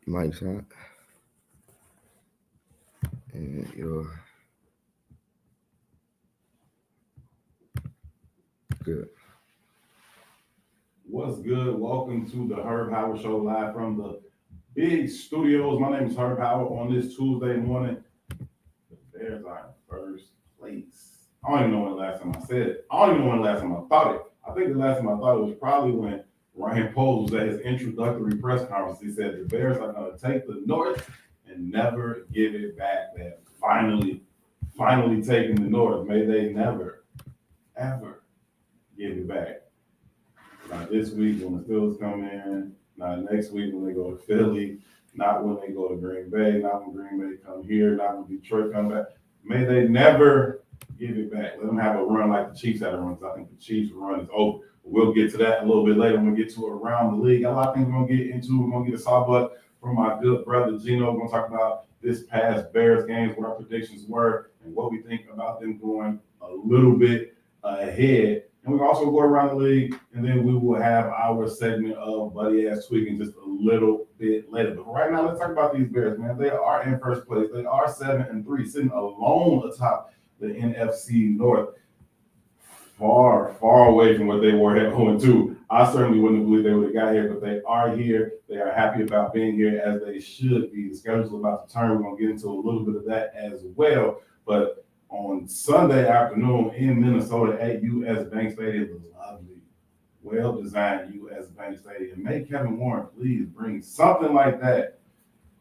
Mike's hot. And you're good. What's good? Welcome to the Herb Howard Show live from the big studios. My name is Herb Howard. On this Tuesday morning, the Bears are in first place. I don't even know when the last time I said it. I don't even know when the last time I thought it. I think the last time I thought it was probably when Ryan Poles was at his introductory press conference. He said the Bears are going to take the North and never give it back. They have finally taken the North. May they never, ever give it back. Not this week when the Steelers come in, not next week when they go to Philly, not when they go to Green Bay, not when Green Bay come here, not when Detroit come back. May they never give it back. Let them have a run like the Chiefs had a run, because I think the Chiefs' run is over. We'll get to that a little bit later when we get to around the league. A lot of things we're going to get into. We're going to get a sawbutt from my good brother Gino. We're going to talk about this past Bears games, what our predictions were, and what we think about them going a little bit ahead. And we can also go around the league, and then we will have our segment of Buddy Ass Tweaking just a little bit later. But right now, let's talk about these Bears, man. They are in first place. They are 7-3, sitting alone atop the NFC North. Far away from what they were at 0-2. I certainly wouldn't have believed they would have got here, but they are here. They are happy about being here, as they should be. The schedule's about to turn. We're going to get into a little bit of that as well. But on Sunday afternoon in Minnesota at U.S. Bank Stadium, the lovely, well-designed U.S. Bank Stadium. May Kevin Warren please bring something like that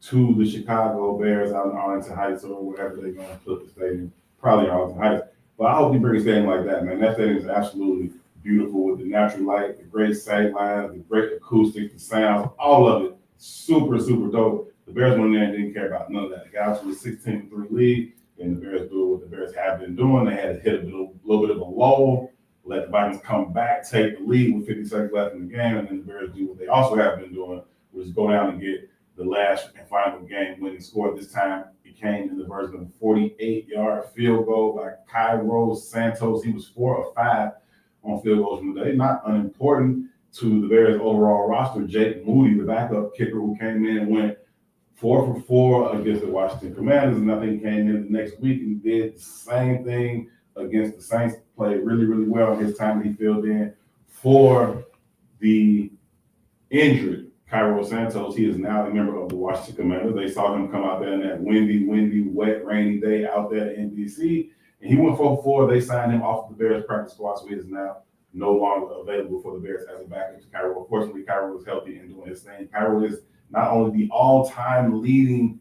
to the Chicago Bears out in Arlington Heights or wherever they're going to put the stadium. Probably Arlington Heights. But I hope he brings a stadium like that, man. That stadium is absolutely beautiful with the natural light, the great sight lines, the great acoustics, the sounds, all of it. Super dope. The Bears went in there and didn't care about none of that. They got to a 16-3 lead, and the Bears do what the Bears have been doing. They had to hit a little bit of a lull, let the Vikings come back, take the lead with 50 seconds left in the game, and then the Bears do what they also have been doing, which is go down and get the last and final game-winning score. This time it came in the version of a 48-yard field goal by Cairo Santos. He was 4 of 5 on field goals from the day. Not unimportant to the Bears' overall roster. Jake Moody, the backup kicker who came in and went 4 for 4 against the Washington Commanders, and I think he came in the next week and did the same thing against the Saints. Played really well in his time that he filled in for the injured Cairo Santos. He is now a member of the Washington Commanders. They saw him come out there in that windy, wet, rainy day out there in D.C., and he went 4 for 4. They signed him off the Bears practice squad, so he is now no longer available for the Bears as a backup to Cairo. Fortunately, Cairo is healthy and doing his thing. Cairo is not only the all-time leading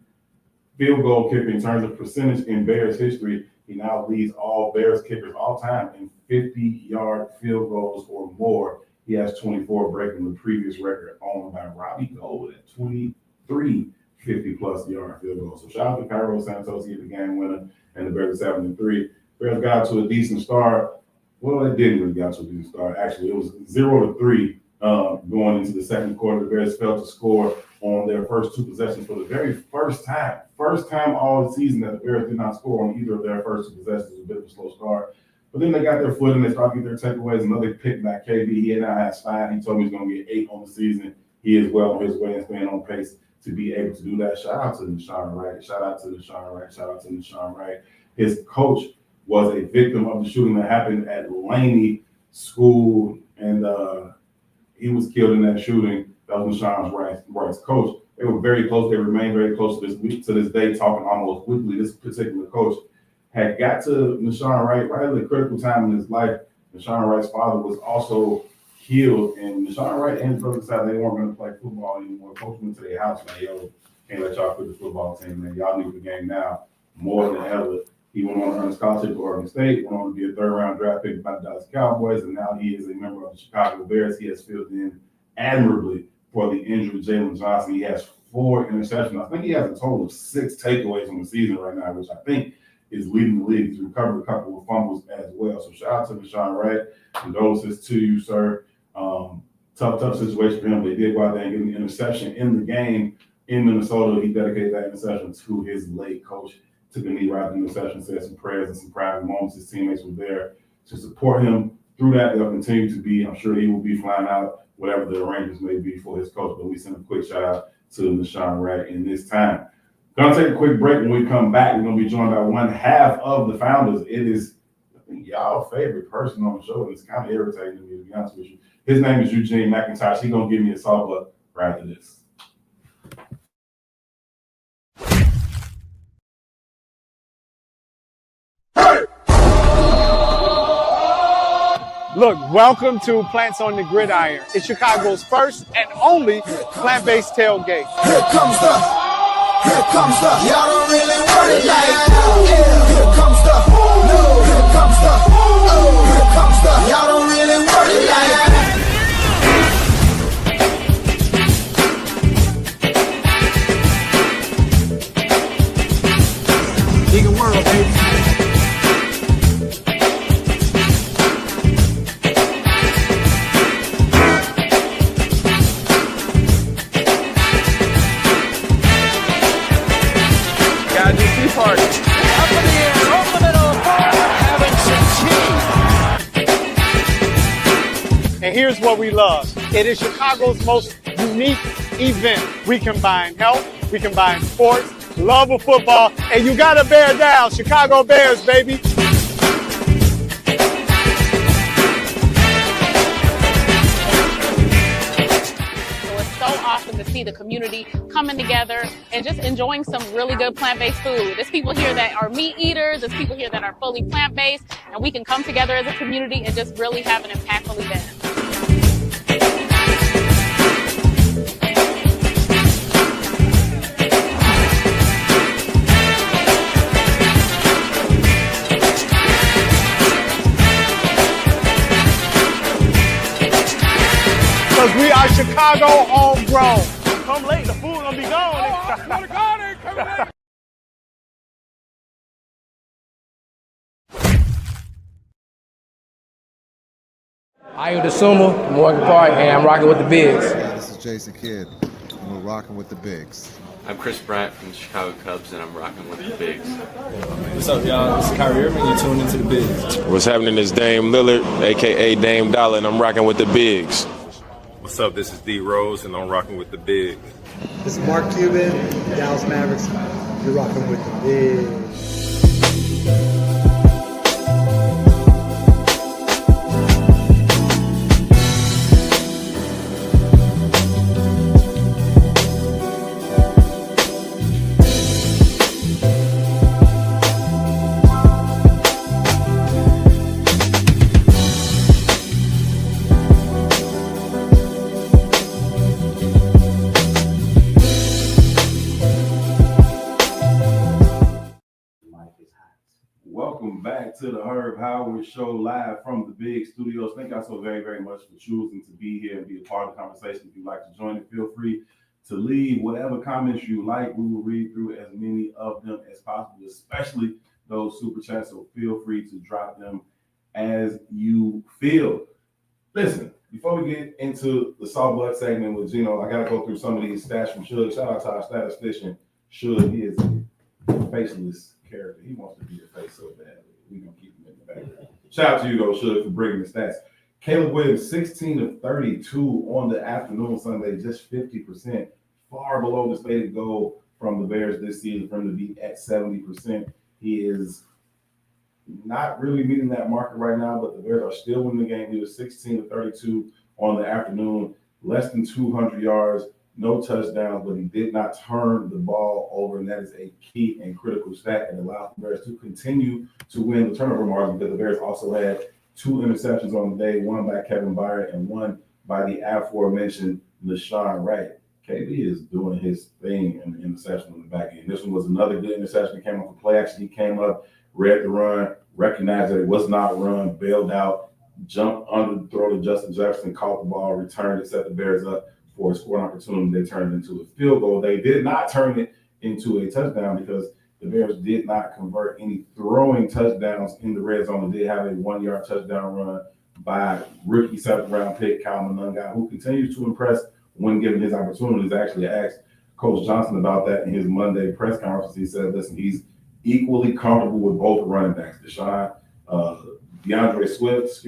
field goal kicker in terms of percentage in Bears history, he now leads all Bears kickers all time in 50-yard field goals or more. He has 24, breaking the previous record owned by Robbie Gould at 23 50-plus yard field goals. So shout out to Cairo Santos. He hit the game winner, and the Bears are 7-3. Bears got to a decent start. Well, it didn't really get to a decent start. Actually, it was 0-3 going into the second quarter. The Bears failed to score on their first two possessions for the very first time. First time all season that the Bears did not score on either of their first two possessions. It was a bit of a slow start. But then they got their foot and they started getting their takeaways. Another pick by KB. He now has 5. He told me he's going to get 8 on the season. He is well on his way and staying on pace to be able to do that. Shout out to Deshaun Wright. His coach was a victim of the shooting that happened at Laney School, and he was killed in that shooting. That was Deshaun Wright's coach. They were very close. They remained very close to this day, talking almost weekly. This particular coach had got to Deshaun Wright right at a critical time in his life. Deshaun Wright's father was also killed, and Deshaun Wright and his brother decided they weren't going to play football anymore. Coach went to their house like, yo, can't let y'all quit the football team, man. Y'all need the game now more than ever. He went on to earn a scholarship to Oregon State, went on to be a third-round draft pick by the Dallas Cowboys, and now he is a member of the Chicago Bears. He has filled in admirably for the injured Jalen Johnson. He has 4 interceptions. I think he has a total of 6 takeaways from the season right now, which I think is leading the league. He's recovered a couple of fumbles as well. So shout out to Deshaun Wright. Condolences to you, sir. Tough situation for him. They did go out there and get an interception in the game in Minnesota. He dedicated that interception to his late coach. Took a knee right after the interception, said some prayers and some private moments. His teammates were there to support him through that. They'll continue to be. I'm sure he will be flying out, whatever the arrangements may be for his coach. But we send a quick shout out to LaShawn Wright in this time. Gonna take a quick break. When we come back, we're gonna be joined by one half of the founders. It is, I think, y'all favorite person on the show, and it's kind of irritating to me, to be honest with you. His name is Eugene McIntosh. He's gonna give me a softball right after this. Look, welcome to Plants on the Gridiron. It's Chicago's first and only plant-based tailgate. Here comes the, y'all don't really want it like that. Here comes the, here comes the, y'all don't really want it like that. Bigger world, baby. And here's what we love. It is Chicago's most unique event. We combine health, we combine sports, love of football, and you gotta bear down. Chicago Bears, baby. Awesome to see the community coming together and just enjoying some really good plant-based food. There's people here that are meat eaters, there's people here that are fully plant-based, and we can come together as a community and just really have an impactful event. Because we are Chicago homegrown. Come late, the food gonna be gone. Ayo DeSuma, Morgan Park, and I'm rocking with the Bigs. This is Jason Kidd, and we're rocking with the Bigs. I'm Chris Bryant from the Chicago Cubs, and I'm rocking with the Bigs. What's up, y'all? This is Kyrie Irving. You're tuned into the Bigs. What's happening is Dame Lillard, a.k.a. Dame Dollar, and I'm rocking with the Bigs. What's up? This is D Rose, and I'm rocking with the Bigs. This is Mark Cuban, Dallas Mavericks. You're rocking with the Bigs. Welcome back to the Herb Howard Show live from the Big Studios. Thank y'all so very, very much for choosing to be here and be a part of the conversation. If you'd like to join it, feel free to leave whatever comments you like. We will read through as many of them as possible, especially those super chats. So feel free to drop them as you feel. Listen, before we get into the Saw Blood segment with Gino, I got to go through some of these stats from Suge. Shout out to our statistician, Suge. He is a faceless character. He wants to be a face so badly. We're going to keep him in the background. Shout out to you, though, Suge, for bringing the stats. Caleb Williams, 16 of 32 on the afternoon Sunday, just 50%, far below the stated goal from the Bears this season for him to be at 70%. He is not really meeting that market right now, but the Bears are still winning the game. He was 16 of 32 on the afternoon, less than 200 yards, no touchdowns, but he did not turn the ball over, and that is a key and critical stat and allows the Bears to continue to win the turnover margin, because the Bears also had 2 interceptions on the day, one by Kevin Byard and one by the aforementioned LaShawn Wright. KB is doing his thing in the interception on the back end. This one was another good interception. He came off a play action. He came up, read the run, recognized that it was not run, bailed out, jumped under the throw to Justin Jefferson, caught the ball, returned it, set the Bears up for a scoring opportunity. They turned it into a field goal. They did not turn it into a touchdown because the Bears did not convert any throwing touchdowns in the red zone. They did have a 1-yard touchdown run by rookie 7th-round pick Kyle Monangai, who continues to impress when given his opportunities. I actually asked Coach Johnson about that in his Monday press conference. He said, listen, he's equally comfortable with both running backs, DeAndre Swift,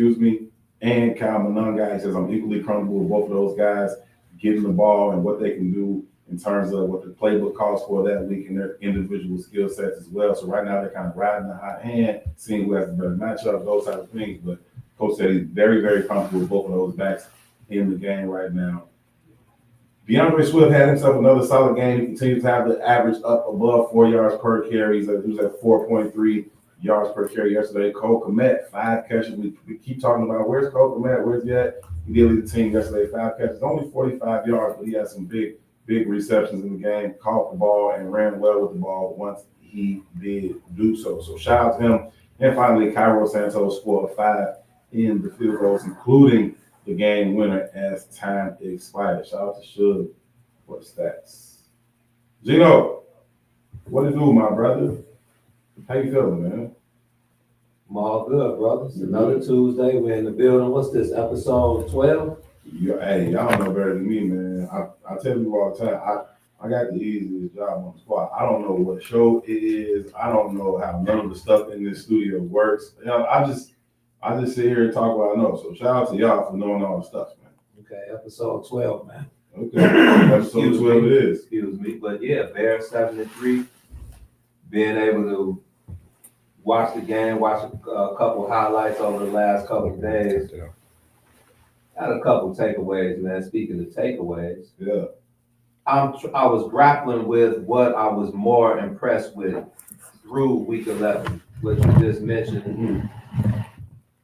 and Kyle Monangai. He says, I'm equally comfortable with both of those guys getting the ball and what they can do in terms of what the playbook calls for that week and their individual skill sets as well. So right now they're kind of riding the hot hand, seeing who has the better matchup, those type of things. But Coach said he's very, very comfortable with both of those backs in the game right now. DeAndre Swift had himself another solid game. He continues to have the average up above 4 yards per carry. He was at 4.3 yards per carry yesterday. Cole Kmet, 5 catches. We keep talking about where's Cole Kmet, where's he at? He did lead the team yesterday, 5 catches, only 45 yards, but he had some big receptions in the game, caught the ball and ran well with the ball once he did do so. So shout out to him. And finally, Cairo Santos scored 5 in the field goals, including the game winner as time expired. Shout out to Shug for the stats. Gino, what it do, my brother? How you feeling, man? I'm all good, brothers. Another Tuesday. We're in the building. What's this, episode 12? Hey, y'all know better than me, man. I tell you all the time, I got the easiest job on the squad. I don't know what show it is. I don't know how none of the stuff in this studio works. You know, I just sit here and talk what I know. So shout out to y'all for knowing all the stuff, man. Okay, episode 12, man. Okay, episode 12 it is. Excuse me. But yeah, Bears 7-3. Being able to watch the game, watch a couple highlights over the last couple of days. Yeah. Had a couple takeaways, man. Speaking of takeaways, yeah, I was grappling with what I was more impressed with through week 11, which you just mentioned. Mm-hmm.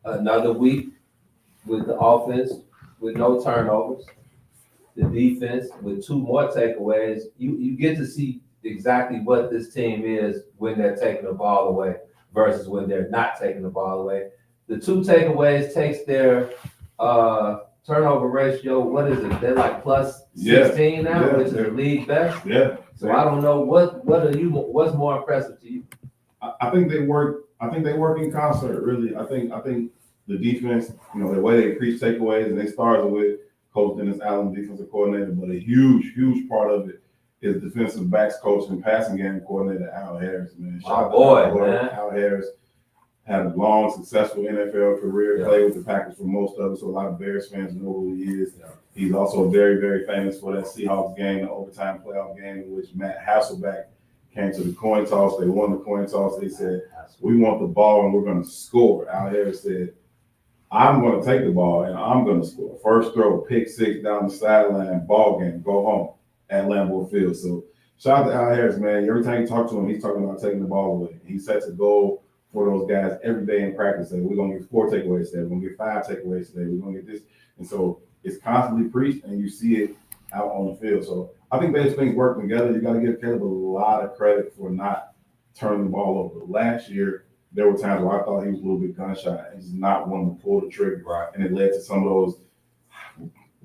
Another week with the offense with no turnovers, the defense with 2 more takeaways. You get to see exactly what this team is when they're taking the ball away versus when they're not taking the ball away. The 2 takeaways takes their turnover ratio. What is it? They're like plus 16 now, which is the league best. Yeah. So I don't know what's more impressive to you. I think they work. I think they work in concert. Really, I think the defense. You know, the way they preach takeaways, and they started with Coach Dennis Allen, defensive coordinator. But a huge part of it is defensive backs coach and passing game coordinator Al Harris. Man, my boy, man. Al Harris had a long, successful NFL career, played with the Packers for most of it, so a lot of Bears fans know who he is. Yeah. He's also very, very famous for that Seahawks game, the overtime playoff game in which Matt Hasselbeck came to the coin toss. They won the coin toss. They said, we want the ball and we're going to score. Al Harris said, I'm going to take the ball and I'm going to score. First throw, pick 6 down the sideline, ball game, go home at Lambeau Field. So shout out to Al Harris, man. Every time you talk to him, he's talking about taking the ball away. He sets a goal for those guys every day in practice. Say, we're going to get 4 takeaways today. We're going to get 5 takeaways today. We're going to get this. And so it's constantly preached, and you see it out on the field. So I think those things work together. You got to give Caleb a lot of credit for not turning the ball over. Last year, there were times where I thought he was a little bit gun shy and just not wanting to pull the trigger. Right. And it led to some of those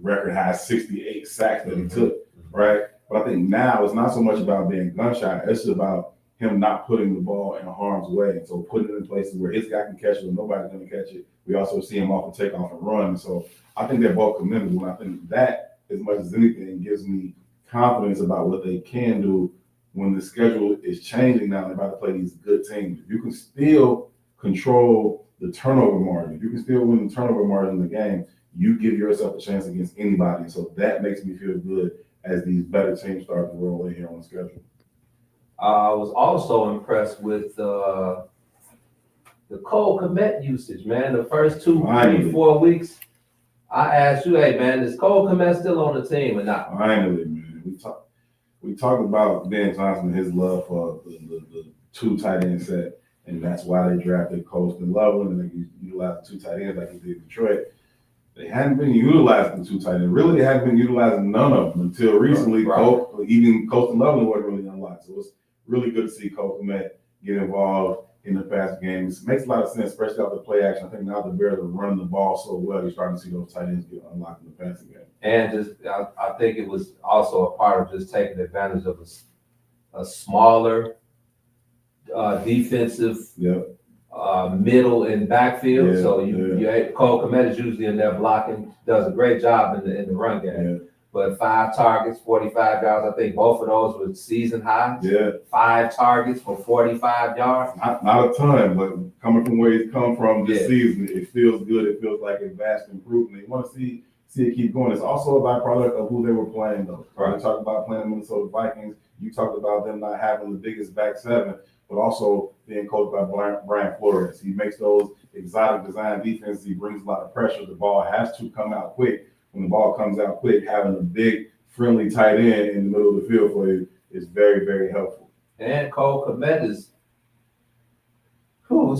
record high 68 sacks that he took. Right. But I think now it's not so much about being gun shy. It's about him not putting the ball in harm's way. And so putting it in places where his guy can catch it and nobody's going to catch it. We also see him off the takeoff and run. And so I think they're both commendable. And I think that, as much as anything, gives me confidence about what they can do when the schedule is changing now. They're about to play these good teams. You can still control the turnover margin. You can still win the turnover margin in the game. You give yourself a chance against anybody. And so that makes me feel good as these better teams start to roll in here on the schedule. I was also impressed with the Cole Kmet usage, man. The first 2, 3, 4 weeks, I asked you, hey, man, is Cole Kmet still on the team or not? Finally, man. We talked about Ben Johnson and his love for the 2 tight end set, and that's why they drafted Colston Loveland, and they utilized 2 tight ends like he did in Detroit. They hadn't been utilizing the 2 tight ends. Really, they hadn't been utilizing none of them until recently. Right. Even Colston Loveland wasn't really unlocked. So it's really good to see Cole Kmet get involved in the passing game. It makes a lot of sense, especially out the play action. I think now the Bears are running the ball so well, you're starting to see those tight ends get unlocked in the passing game. And just, I think it was also a part of just taking advantage of a smaller defensive middle and backfield. So Cole Kmet is usually in there blocking, does a great job in the run game. Yeah. But 5 targets, 45 yards. I think both of those were season highs. Yeah. 5 targets for 45 yards. Not a ton, but coming from where he's come from this season, it feels good. It feels like a vast improvement. You want to see see it keep going. It's also a byproduct of who they were playing, though. Right. We talked about playing the Minnesota Vikings. You talked about them not having the biggest back seven, but also being coached by Brian Flores. He makes those exotic design defenses. He brings a lot of pressure. The ball has to come out quick. When the ball comes out quick, having a big, friendly tight end in the middle of the field for you is very, very helpful. And Cole Kmet is,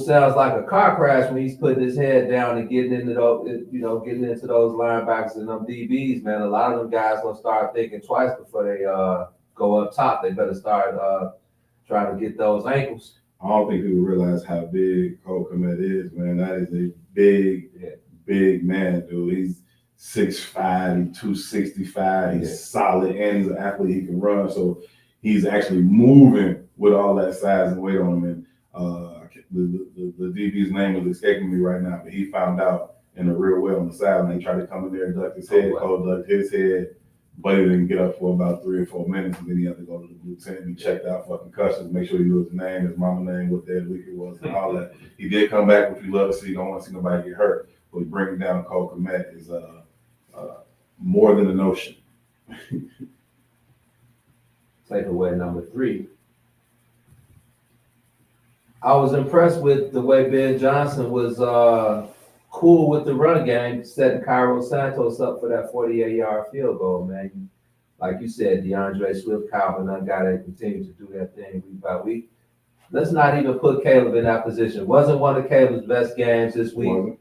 sounds like a car crash when he's putting his head down and getting into those, getting into those linebackers and them DBs, man. A lot of them guys gonna start thinking twice before they go up top. They better start trying to get those ankles. I don't think people realize how big Cole Kmet is, man. That is a big man, dude. He's 6'5", he's 265, he's solid, and he's an athlete. He can run, so he's actually moving with all that size and weight on him. And the DB's name is escaping me right now, but he found out in the real way on the sideline. He tried to come in there and duck his head. Cole ducked his head, but he didn't get up for about 3 or 4 minutes, and then he had to go to the lieutenant and checked out for concussions, make sure he knew his name, his mama name, what day of the week it was, and all that. He did come back, which we love to see. Don't want to see nobody get hurt, but bringing down Cole Kmet is more than a notion. Takeaway number 3. I was impressed with the way Ben Johnson was cool with the run game, setting Cairo Santos up for that 48-yard field goal, man. Like you said, DeAndre Swift, Calvin, got to continue to do that thing week by week. Let's not even put Caleb in that position. Wasn't one of Caleb's best games this week.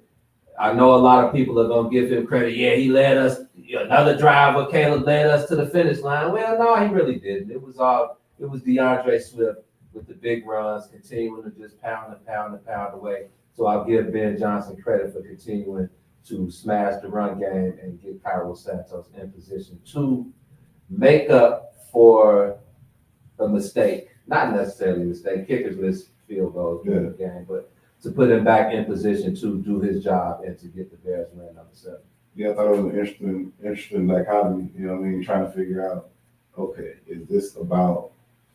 I know a lot of people are going to give him credit. Yeah, he led us, another driver, Caleb led us to the finish line. Well, no, he really didn't. It was DeAndre Swift with the big runs, continuing to just pound away. So I'll give Ben Johnson credit for continuing to smash the run game and get Cairo Santos in position to make up for a mistake. Not necessarily a mistake. Kickers miss field goals during the game, but to put him back in position to do his job and to get the Bears win number 7. Yeah, I thought it was an interesting dichotomy. You know what I mean? Trying to figure out, okay, is this about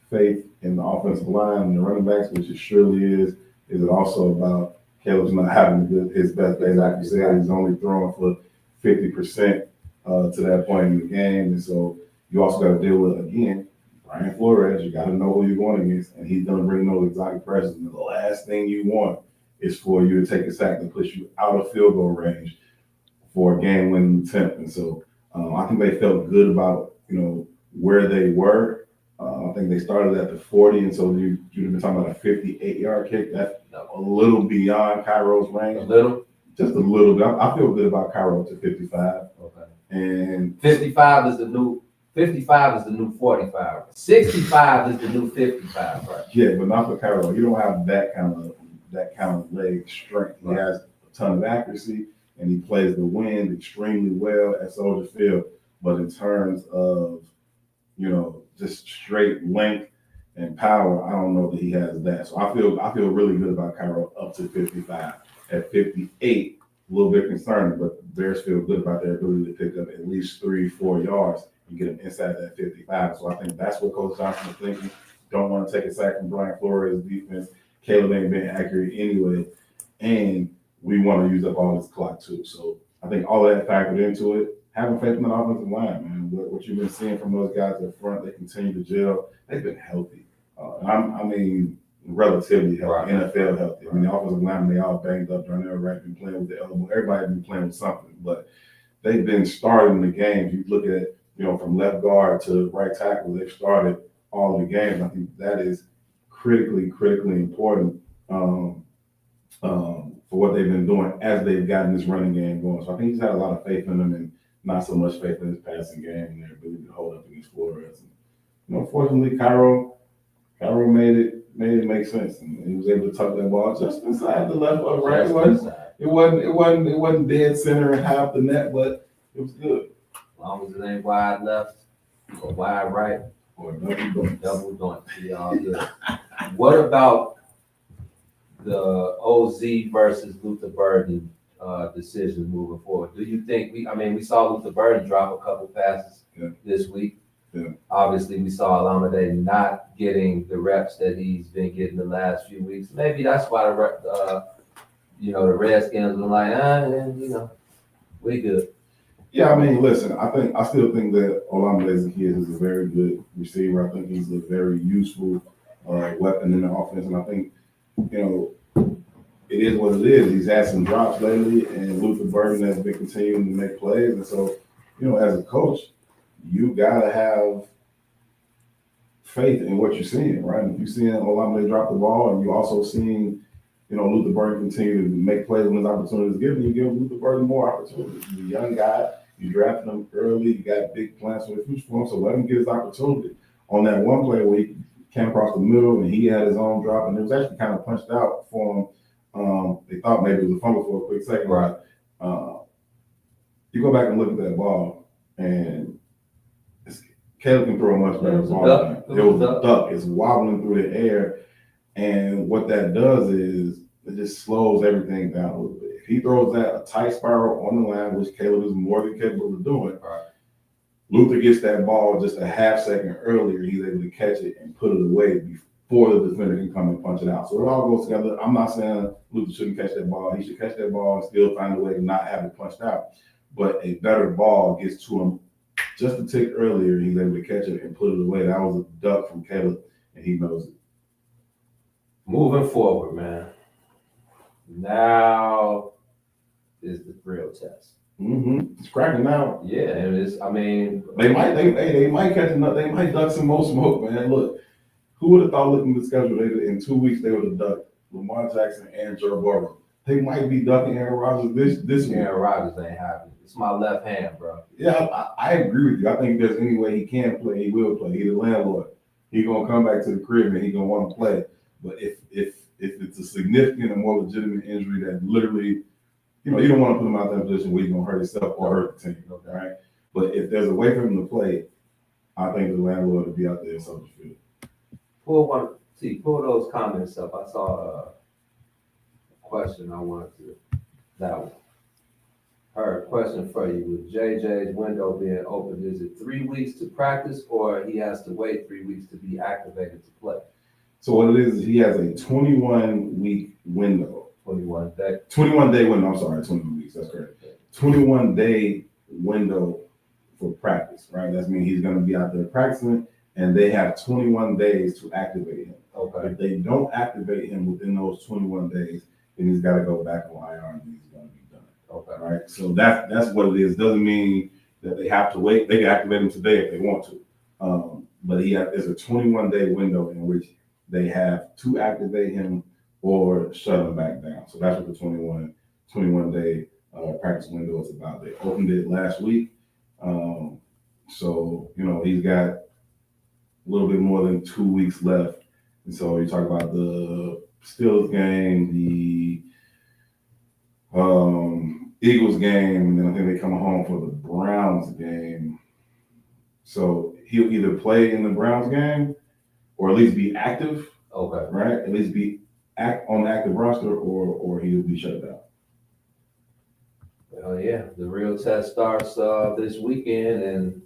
faith in the offensive line and the running backs, which it surely is? Is it also about Caleb's not having his best day? Like you said, he's only throwing for 50% to that point in the game. And so you also got to deal with, again, Brian Flores. You got to know who you're going against, and he's going to bring those exotic pressures. And the last thing you want is for you to take a sack that puts you out of field goal range for a game-winning attempt. And so I think they felt good about, where they were. I think they started at the 40, and so you've been talking about a 58-yard kick. That's a little beyond Cairo's range. Just a little bit. I feel good about Cairo to 55. Okay. And 55 is the new 45. 65 is the new 55, right? Yeah, but not for Cairo. You don't have that kind of leg strength. He has a ton of accuracy, and he plays the wind extremely well at Soldier Field. But in terms of, just straight length and power, I don't know that he has that. So I feel really good about Cairo up to 55. At 58, a little bit concerning, but the Bears feel good about their ability to pick up at least 3-4 yards and get them inside that 55. So I think that's what Coach Johnson is thinking. Don't want to take a sack from Brian Flores' defense. Caleb ain't been accurate anyway, and we want to use up all this clock too. So I think all that factored into it. Having faith in the offensive line, man. What you've been seeing from those guys up front, they continue to gel. They've been healthy. I mean, relatively healthy, NFL healthy. I mean, the offensive linemen, they all banged up. Darnell Wright been playing with the elbow. Everybody been playing with something, but they've been starting the games. You look at, from left guard to right tackle, they've started all the games. I think that is critically important for what they've been doing as they've gotten this running game going. So I think he's had a lot of faith in them and not so much faith in his passing game and their ability to hold up against Flores. And, fortunately, Cairo made it make sense, and he was able to tuck that ball just inside the left or right. It wasn't dead center and half the net, but it was good. As long as it ain't wide left or wide right or double joint. Be all good. What about the OZ versus Luther Burden decision moving forward? Do you think we saw Luther Burden drop a couple passes this week? Yeah. Obviously, we saw Alameda not getting the reps that he's been getting the last few weeks. Maybe that's why the Redskins were like, we good. Yeah, I mean, listen, I still think that Olamide Zaccheaus is a very good receiver. I think he's a very useful weapon in the offense, and I think, it is what it is. He's had some drops lately, and Luther Burden has been continuing to make plays, and so, as a coach, you gotta have faith in what you're seeing, right? If you're seeing Olamide drop the ball, and you're also seeing, Luther Burden continue to make plays when his opportunity is given, you give Luther Burden more opportunities. He's a young guy. You drafted him early. You got big plans for the future for him, so let him get his opportunity. On that one play where he came across the middle and he had his own drop, and it was actually kind of punched out for him. They thought maybe it was a fumble for a quick second. Right. You go back and look at that ball, and Caleb can throw a much better ball. It was a duck. It's wobbling through the air, and what that does is it just slows everything down a little bit. If he throws that a tight spiral on the line, which Caleb is more than capable of doing, right. Luther gets that ball just a half second earlier. He's able to catch it and put it away before the defender can come and punch it out. So it all goes together. I'm not saying Luther shouldn't catch that ball. He should catch that ball and still find a way to not have it punched out. But a better ball gets to him just a tick earlier. He's able to catch it and put it away. That was a duck from Caleb, and he knows it. Moving forward, man. Now is the real test. It's cracking now. Yeah, and it's. I mean, they might catch enough. They might duck some more smoke, man. Look, who would have thought looking at the schedule in 2 weeks they would have ducked Lamar Jackson and Joe Burrow? They might be ducking Aaron Rodgers this week. Aaron Rodgers ain't happy. It's my left hand, bro. Yeah, I agree with you. I think if there's any way he can play, he will play. He's a landlord. He's gonna come back to the crib and he's gonna want to play. But if it's a significant and more legitimate injury that literally, you don't want to put him out that position where he's gonna hurt himself or hurt the team. Okay, right? But if there's a way for him to play, I think the landlord would be out there in Soldier Field. Pull those comments up. I saw a question I wanted to. That one. Her question for you: with JJ's window being open, is it 3 weeks to practice, or he has to wait 3 weeks to be activated to play? So what it is he has a 21-week window. 21-day window. I'm sorry, 21 weeks. That's correct. 21-day window for practice, right? That means he's going to be out there practicing, and they have 21 days to activate him. Okay. If they don't activate him within those 21 days, then he's got to go back on IR and he's going to be done. Okay. Right. So that's what it is. Doesn't mean that they have to wait. They can activate him today if they want to. But there's a 21-day window in which they have to activate him or shut him back down. So that's what the 21-day practice window is about. They opened it last week. So, he's got a little bit more than 2 weeks left. And so you talk about the Steelers game, the Eagles game, and then I think they come home for the Browns game. So he'll either play in the Browns game or at least be active. Okay. Right? At least be on the active roster or he'll be shut down. Well, yeah, the real test starts this weekend, and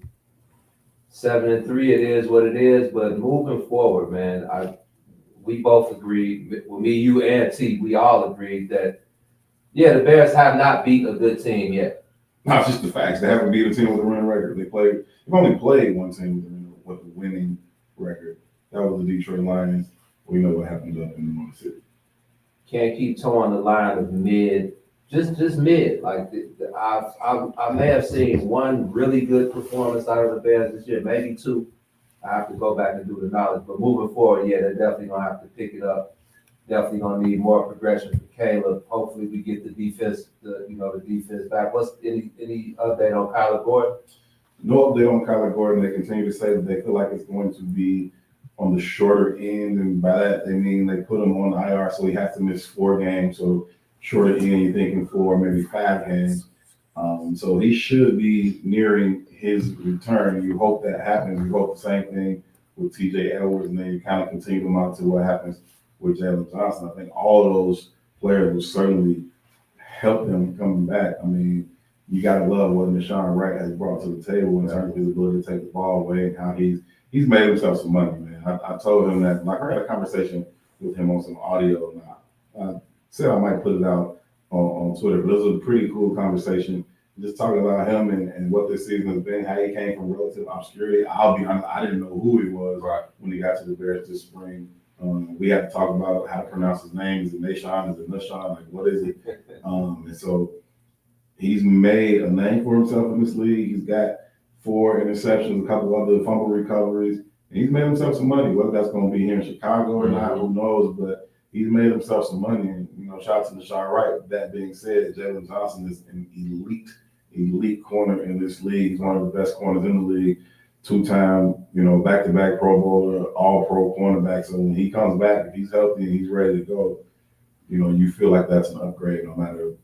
7-3, it is what it is. But moving forward, man, we both agreed, well, me, you, and T, we all agreed that, yeah, the Bears have not beat a good team yet. Not just the facts. They haven't beat a team with a winning record. They've only played one team with a winning record. That was the Detroit Lions. We know what happened up in New York City. Can't keep towing the line of mid, just mid. Like I may have seen one really good performance out of the Bears this year, maybe two. I have to go back and do the knowledge, but moving forward, yeah, they're definitely gonna have to pick it up. Definitely gonna need more progression for Caleb. Hopefully, we get the defense, the defense back. What's any update on Kyler Gordon? No update on Kyler Gordon. They continue to say that they feel like it's going to be on the shorter end, and by that they mean they put him on IR, so he has to miss 4 games. So shorter end, you're thinking 4, maybe 5 games. So he should be nearing his return. You hope that happens. You hope the same thing with TJ Edwards, and then you kind of continue to monitor what happens with Jalen Johnson. I think all of those players will certainly help them coming back. I mean, you got to love what Nashawn Wright has brought to the table in terms of his ability to take the ball away and how he's made himself some money, man. I told him that, like, I had a conversation with him on some audio, and I said I might put it out on Twitter, but it was a pretty cool conversation. just talking about him and what this season has been, how he came from relative obscurity. I'll be honest, I didn't know who he was when he got to the Bears this spring. We have to talk about how to pronounce his name. Is it Nashawn? Is it Nashawn? Like, what is it? And so he's made a name for himself in this league. He's got 4 interceptions, a couple other fumble recoveries, and he's made himself some money. Whether that's going to be here in Chicago or not, who knows? But he's made himself some money. And, shout out to Deshaun Wright. That being said, Jalen Johnson is an elite corner in this league. He's one of the best corners in the league. 2-time, back-to-back Pro Bowler, all-pro cornerback. So when he comes back, if he's healthy and he's ready to go, you feel like that's an upgrade no matter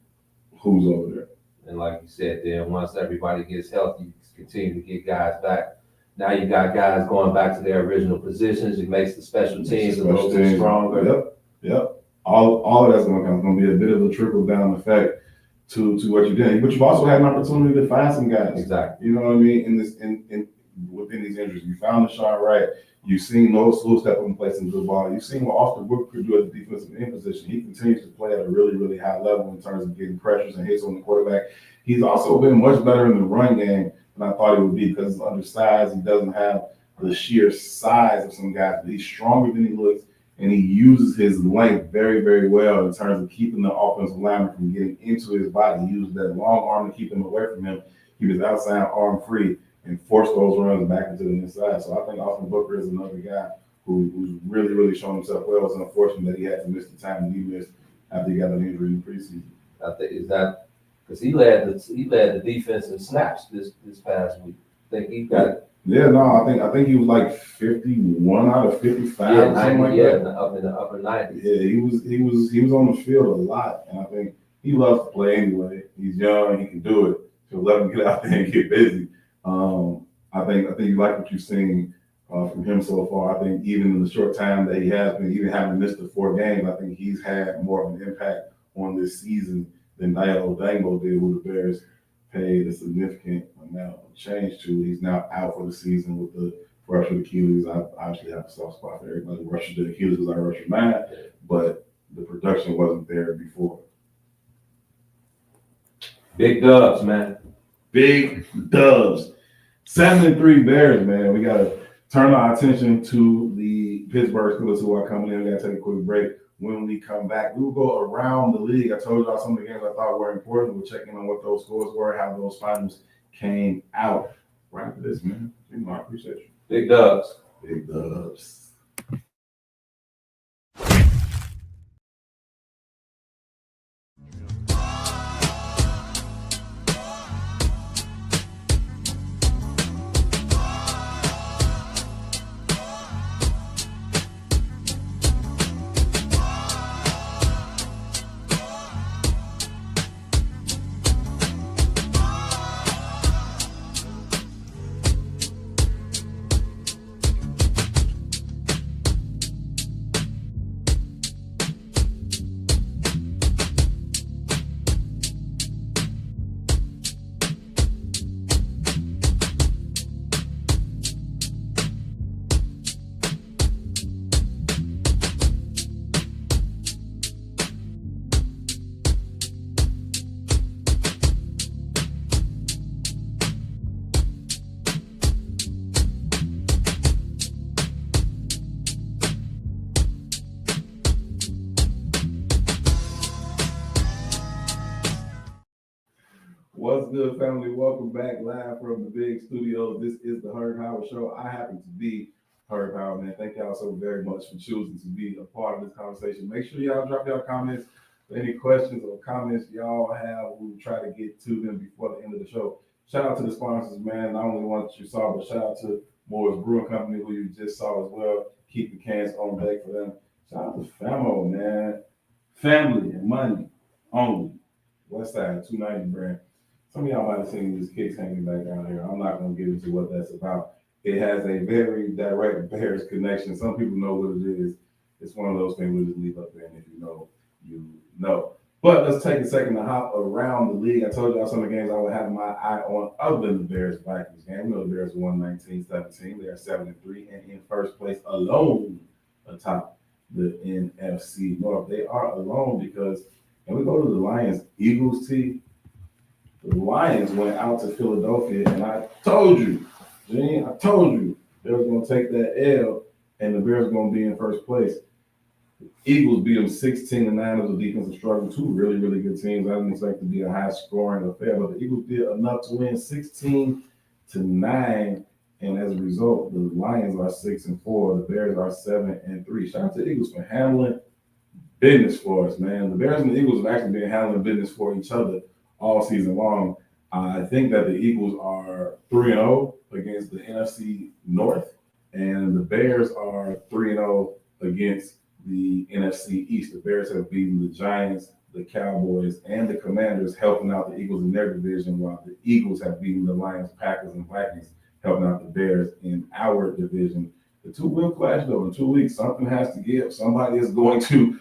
who's over there. And like you said, then once everybody gets healthy, you continue to get guys back. Now you got guys going back to their original positions. It makes the special teams a little bit stronger. Yep. All of that's going to come. It's going to be a bit of a trickle-down effect to what you're doing. But you've also had an opportunity to find some guys. Exactly. You know what I mean? Within these injuries, you found Deshaun Wright. You've seen Noah Slew step up and play some good ball. You've seen what Austin Booker could do at the defensive end position. He continues to play at a really, really high level in terms of getting pressures and hits on the quarterback. He's also been much better in the run game than I thought he would be because he's undersized. He doesn't have the sheer size of some guys, but he's stronger than he looks, and he uses his length very, very well in terms of keeping the offensive lineman from getting into his body. He uses that long arm to keep him away from him. He was outside arm free and force those runs back into the inside. So I think Austin Booker is another guy who's really, really shown himself well. It's unfortunate that he had to miss the time that he missed after he got an injury in the preseason. I think is that because he led the defense in snaps this past week. I think he got. Yeah, no, I think he was like 51 out of 55. Yeah, 90, something like that. Up in the upper 90s. Yeah, he was on the field a lot, and I think he loves to play anyway. He's young, he can do it. So let him get out there and get busy. I think you like what you've seen from him so far. I think even in the short time that he has been, even having missed the 4 games, I think he's had more of an impact on this season than Diallo Dango did, who the Bears paid a significant amount of change to. He's now out for the season with the ruptured Achilles. I obviously have a soft spot for everybody who ruptured the Achilles because I ruptured mine, but the production wasn't there before. Big dubs, man. Big dubs. 7-3 Bears, man. We got to turn our attention to the Pittsburgh Steelers who are coming in. We got to take a quick break. When we come back, we will go around the league. I told y'all some of the games I thought were important. We'll check in on what those scores were, how those finals came out. Right after this, man. I appreciate you. Big dubs. Big dubs. What's good, family? Welcome back live from the big studio. This is the Herb Howard Show. I happen to be Herb Howard, man. Thank y'all so very much for choosing to be a part of this conversation. Make sure y'all drop y'all comments. Any questions or comments y'all have, we'll try to get to them before the end of the show. Shout out to the sponsors, man. Not only the ones that you saw, but shout out to Moore's Brewing Company, who you just saw as well. Keep the cans on deck for them. Shout out to Famo, man. Family and money only. Westside 290 brand. Some of y'all might have seen these kicks hanging back down here. I'm not going to get into what that's about. It has a very direct Bears connection. Some people know what it is. It's one of those things we just leave up there, and if you know, you know. But let's take a second to hop around the league. I told y'all some of the games I would have my eye on other than the Bears-Vikings game. You know the Bears won 19-17. They are 7-3 and in first place alone atop the NFC North. They are alone because, and we go to the Lions-Eagles team. The Lions went out to Philadelphia, and I told you, Gene, I told you they was going to take that L, and the Bears were going to be in first place. Eagles beat them 16-9 as a defensive struggle. Two really, really good teams. I didn't expect it to be a high-scoring affair, but the Eagles did enough to win 16-9, and as a result, the Lions are 6-4. The Bears are 7-3. Shout out to the Eagles for handling business for us, man. The Bears and the Eagles have actually been handling business for each other all season long. I think that the Eagles are 3-0 against the NFC North, and the Bears are 3-0 against the NFC East. The Bears have beaten the Giants, the Cowboys, and the Commanders, helping out the Eagles in their division, while the Eagles have beaten the Lions, Packers, and Vikings, helping out the Bears in our division. The two will clash though in 2 weeks. Something has to give. Somebody is going to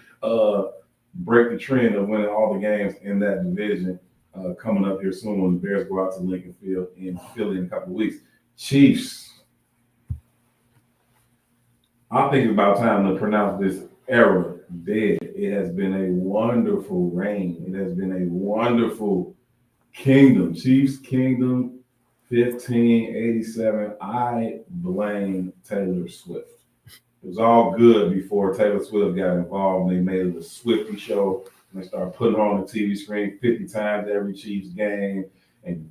break the trend of winning all the games in that division coming up here soon when the Bears go out to Lincoln Field in Philly in a couple of weeks. Chiefs. I think it's about time to pronounce this era dead. It has been a wonderful reign. It has been a wonderful kingdom. Chiefs kingdom 1587. I blame Taylor Swift. It was all good before Taylor Swift got involved and they made it a Swiftie show. And they started putting her on the TV screen 50 times every Chiefs game. And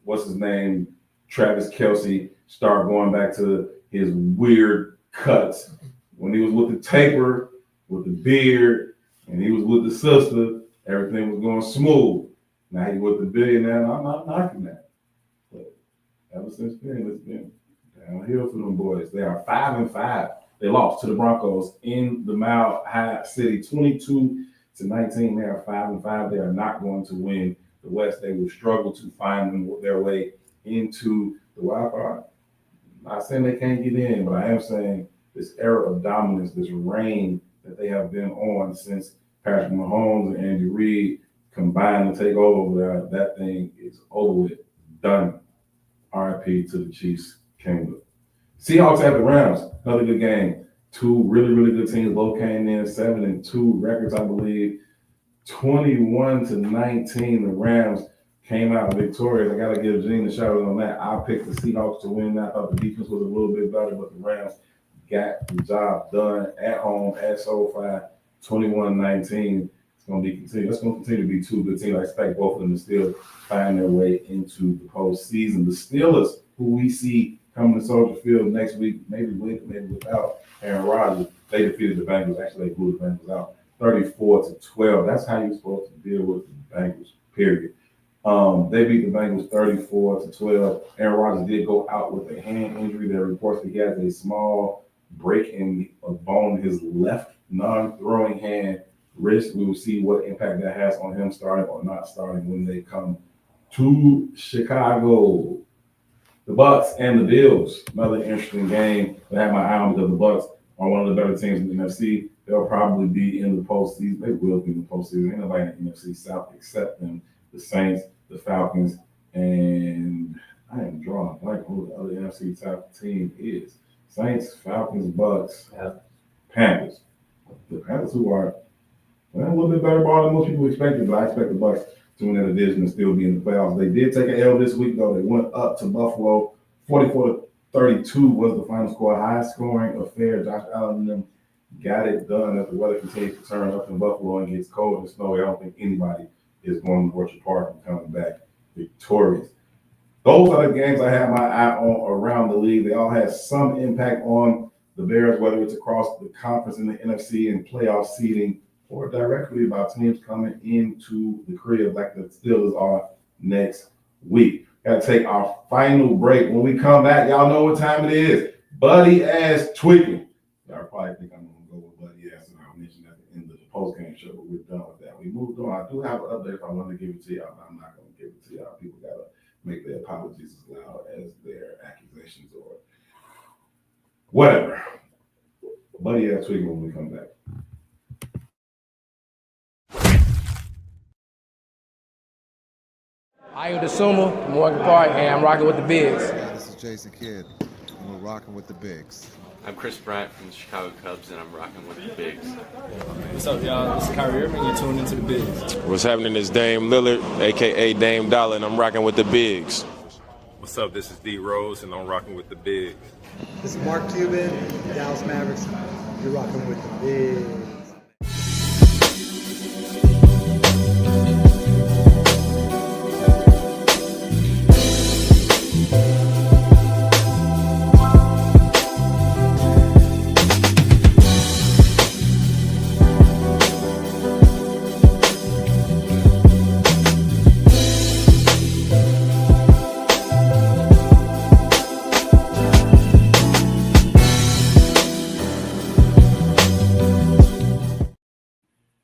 what's his name? Travis Kelce started going back to his weird cuts. When he was with the taper, with the beard, and he was with the sister, everything was going smooth. Now he's with the billionaire, and I'm not knocking that. But ever since then, it's been downhill for them boys. They are 5-5. They lost to the Broncos in the Mile High City, 22-19. They are 5-5. They are not going to win the West. They will struggle to find their way into the wild card. I'm not saying they can't get in, but I am saying this era of dominance, this reign that they have been on since Patrick Mahomes and Andy Reid combined to take over, that thing is over with, done. RIP to the Chiefs kingdom. Seahawks at the Rams, another good game. Two really, really good teams. Both came in 7-2 records, I believe. 21-19, the Rams came out victorious. I got to give Gene a shout out on that. I picked the Seahawks to win. I thought the defense was a little bit better, but the Rams got the job done at home at SoFi, 21-19. It's going to be continued. It's going to continue to be two good teams. I expect both of them to still find their way into the postseason. The Steelers, who we see coming to Soldier Field next week, maybe with, maybe without Aaron Rodgers, they defeated the Bengals. Actually, they blew the Bengals out 34-12. That's how you're supposed to deal with the Bengals, period. They beat the Bengals 34-12. Aaron Rodgers did go out with a hand injury. There are reports that he has a small break in a bone in his left non-throwing hand wrist. We will see what impact that has on him starting or not starting when they come to Chicago. The Bucs and the Bills, another interesting game to have my eye on because the Bucs are one of the better teams in the NFC. They'll probably be in the postseason. They will be in the postseason. Ain't nobody in the NFC South except them, the Saints, the Falcons, and I am drawing a blank on who the other NFC South team is. Saints, Falcons, Bucs, Panthers. The Panthers, who are a little bit better ball than most people expected, but I expect the Bucs to win that division and still be in the playoffs. They did take an L this week, though. They went up to Buffalo. 44-32 was the final score. High-scoring affair. Josh Allen and them got it done as the weather continues to turn up in Buffalo and gets cold and snowy. I don't think anybody is going to Orchard Park and coming back victorious. Those are the games I have my eye on around the league. They all have some impact on the Bears, whether it's across the conference in the NFC and playoff seeding, or directly about teams coming into the crib like the Steelers are next week. Got to take our final break. When we come back, y'all know what time it is. Buddy ass tweaking. Y'all probably think I'm going to go with Buddy ass, and I'll mention at the end of the post-game show, but we're done with that. We moved on. I do have an update if I want to give it to y'all. I'm not going to give it to y'all. People got to make their apologies as loud as their accusations or whatever. Buddy ass tweaking when we come back. Ep.12, Morgan Park, and I'm rocking with the Bigs. This is Jason Kidd, and we're rocking with the Bigs. I'm Chris Bryant from the Chicago Cubs, and I'm rocking with the Bigs. What's up, y'all? This is Kyrie Irving. You're tuned into the Bigs. What's happening is Dame Lillard, a.k.a. Dame Dollar, and I'm rocking with the Bigs. What's up? This is D Rose, and I'm rocking with the Bigs. This is Mark Cuban, Dallas Mavericks. You're rocking with the Bigs.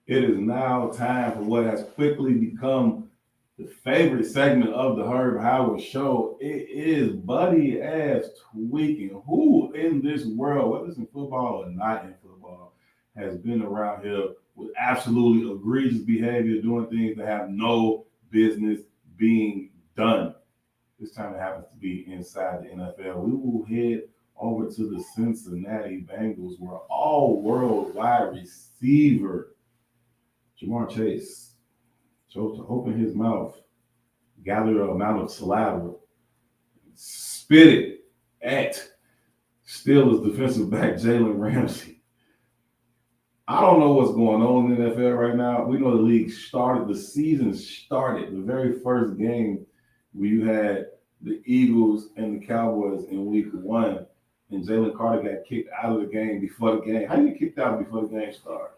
It is now time for what has quickly become the favorite segment of the Herb Howard Show. It is Buddy Ass Tweaking. Who in this world, whether it's in football or not in football, has been around here with absolutely egregious behavior, doing things that have no business being done? This time it happens to be inside the NFL. We will head over to the Cincinnati Bengals, where all-world wide receiver Jamar Chase chose to open his mouth, gather an amount of saliva, spit it at Steelers defensive back Jalen Ramsey. I don't know what's going on in the NFL right now. We know the league started, the season started, the very first game where you had the Eagles and the Cowboys in week 1, and Jalen Carter got kicked out of the game before the game. How do you get kicked out before the game started?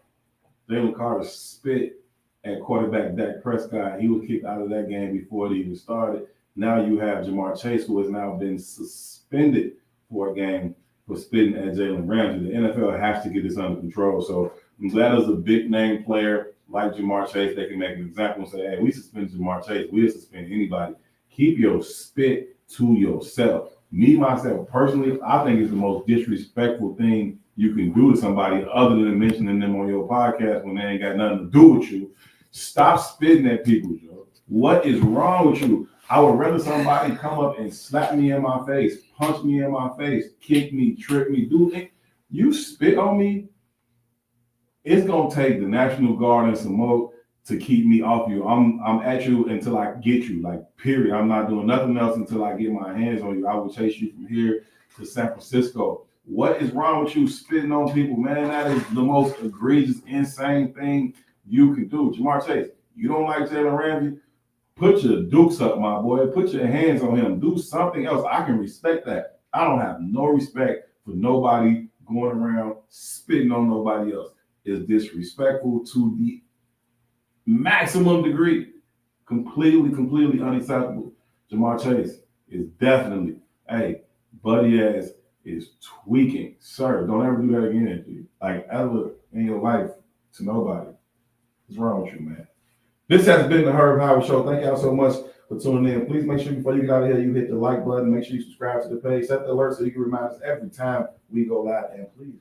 Jalen Carter spit at quarterback Dak Prescott. He was kicked out of that game before it even started. Now you have Jamar Chase, who has now been suspended for a game for spitting at Jalen Ramsey. The NFL has to get this under control. So I'm glad as a big name player like Jamar Chase, they can make an example and say, hey, we suspend Jamar Chase. We'll suspend anybody. Keep your spit to yourself. Me, myself, personally, I think it's the most disrespectful thing you can do to somebody other than mentioning them on your podcast when they ain't got nothing to do with you. Stop spitting at people, Joe. What is wrong with you? I would rather somebody come up and slap me in my face, punch me in my face, kick me, trip me, do it. You spit on me, it's gonna take the National Guard and some more to keep me off you. I'm at you until I get you, like, period. I'm not doing nothing else until I get my hands on you. I will chase you from here to San Francisco. What is wrong with you spitting on people, man? That is the most egregious, insane thing you can do. Jamar Chase, you don't like Jalen Ramsey? Put your dukes up, my boy. Put your hands on him. Do something else. I can respect that. I don't have no respect for nobody going around spitting on nobody else. It's disrespectful to the maximum degree. Completely unacceptable. Jamar Chase is definitely, hey, Buddy Ass is tweaking. Sir, don't ever do that again, dude. Like, ever in your life to nobody. What's wrong with you, man? This has been the Herb Howard Show. Thank y'all so much for tuning in. Please make sure before you get out of here, you hit the like button. Make sure you subscribe to the page. Set the alert so you can remind us every time we go live. And please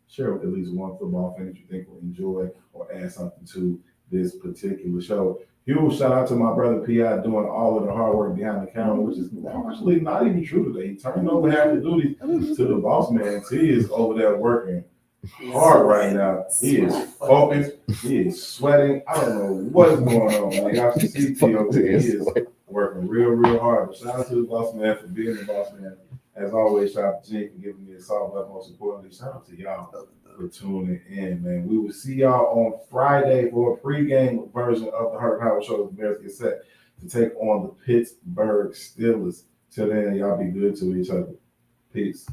share with at least one football fan that you think will enjoy or add something to this particular show. Huge shout out to my brother P.I. doing all of the hard work behind the camera, which is actually not even true today. He turned over half the duties to the boss man. T is over there working hard right now. He is focused. He is sweating. I don't know what's going on, man. Y'all should see T over there. He is working real hard. But shout out to the boss man for being the boss man. As always, shout out to Jake for giving me a solid, but most importantly, shout out to y'all for tuning in, man. We will see y'all on Friday for a pregame version of the Herb Howard Show. The Bears get set to take on the Pittsburgh Steelers. Till then, y'all be good to each other. Peace.